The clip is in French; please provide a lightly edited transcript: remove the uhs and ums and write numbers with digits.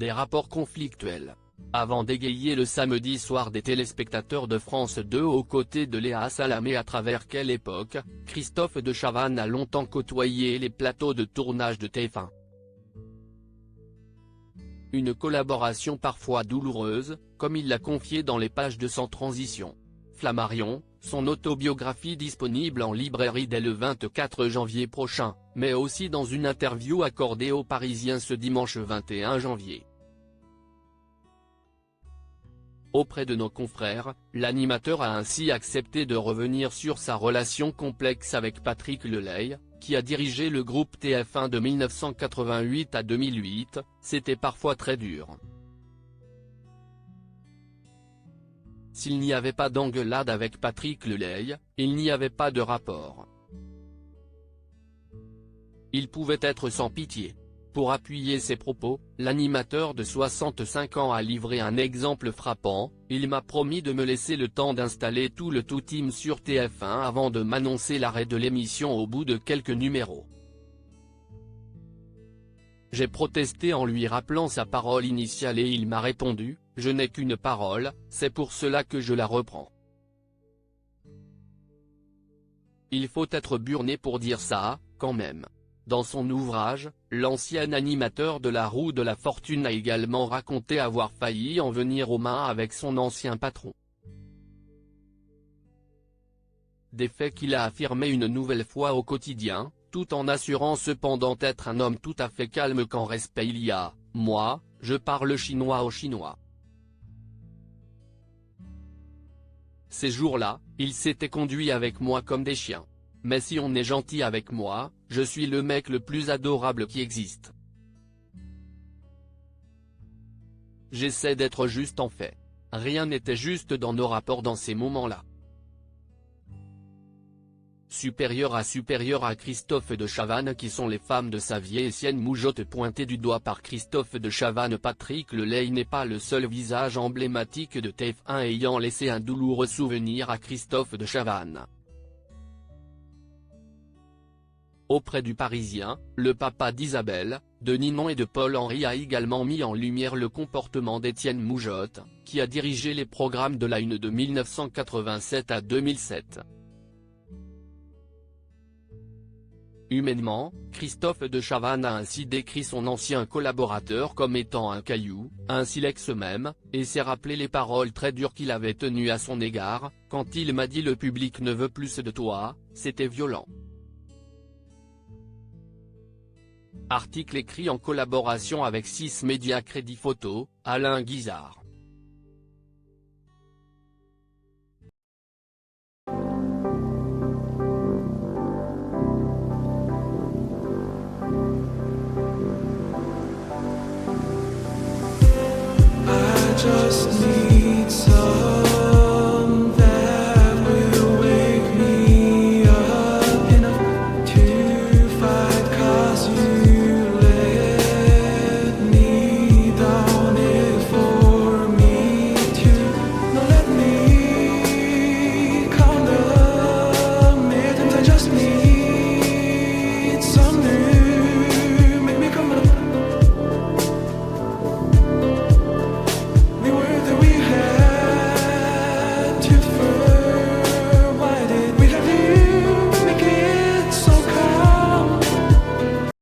des rapports conflictuels. Avant d'égayer le samedi soir des téléspectateurs de France 2 aux côtés de Léa Salamé. À travers quelle époque, Christophe de Chavannes a longtemps côtoyé les plateaux de tournage de TF1. Une collaboration parfois douloureuse, comme il l'a confié dans les pages de Sans Transition. Flammarion, son autobiographie disponible en librairie dès le 24 janvier prochain, mais aussi dans une interview accordée aux Parisiens ce dimanche 21 janvier. Auprès de nos confrères, l'animateur a ainsi accepté de revenir sur sa relation complexe avec Patrick Lelay, qui a dirigé le groupe TF1 de 1988 à 2008, c'était parfois très dur. S'il n'y avait pas d'engueulade avec Patrick Lelay, il n'y avait pas de rapport. Il pouvait être sans pitié. Pour appuyer ses propos, l'animateur de 65 ans a livré un exemple frappant: « Il m'a promis de me laisser le temps d'installer tout le team sur TF1 avant de m'annoncer l'arrêt de l'émission au bout de quelques numéros. J'ai protesté en lui rappelant sa parole initiale et il m'a répondu, je n'ai qu'une parole, c'est pour cela que je la reprends. Il faut être burné pour dire ça, quand même. » Dans son ouvrage, l'ancien animateur de La Roue de la Fortune a également raconté avoir failli en venir aux mains avec son ancien patron. Des faits qu'il a affirmés une nouvelle fois au quotidien, tout en assurant cependant être un homme tout à fait calme qu'en respect il y a, moi, je parle chinois aux Chinois. Ces jours-là, ils s'étaient conduits avec moi comme des chiens. Mais si on est gentil avec moi, je suis le mec le plus adorable qui existe. J'essaie d'être juste en fait. Rien n'était juste dans nos rapports dans ces moments-là. Supérieur à Christophe de Chavannes. Qui sont les femmes de sa vieille Étienne Moujotte pointée du doigt par Christophe de Chavannes? Patrick Lelay n'est pas le seul visage emblématique de TF1 ayant laissé un douloureux souvenir à Christophe de Chavannes. Auprès du Parisien, le papa d'Isabelle, de Ninon et de Paul-Henri a également mis en lumière le comportement d'Étienne Moujotte, qui a dirigé les programmes de la Une de 1987 à 2007. Humainement, Christophe de Chavannes a ainsi décrit son ancien collaborateur comme étant un caillou, un silex même, et s'est rappelé les paroles très dures qu'il avait tenues à son égard, quand il m'a dit « le public ne veut plus de toi », c'était violent. Article écrit en collaboration avec 6 médias. Crédit photo, Alain Guizard.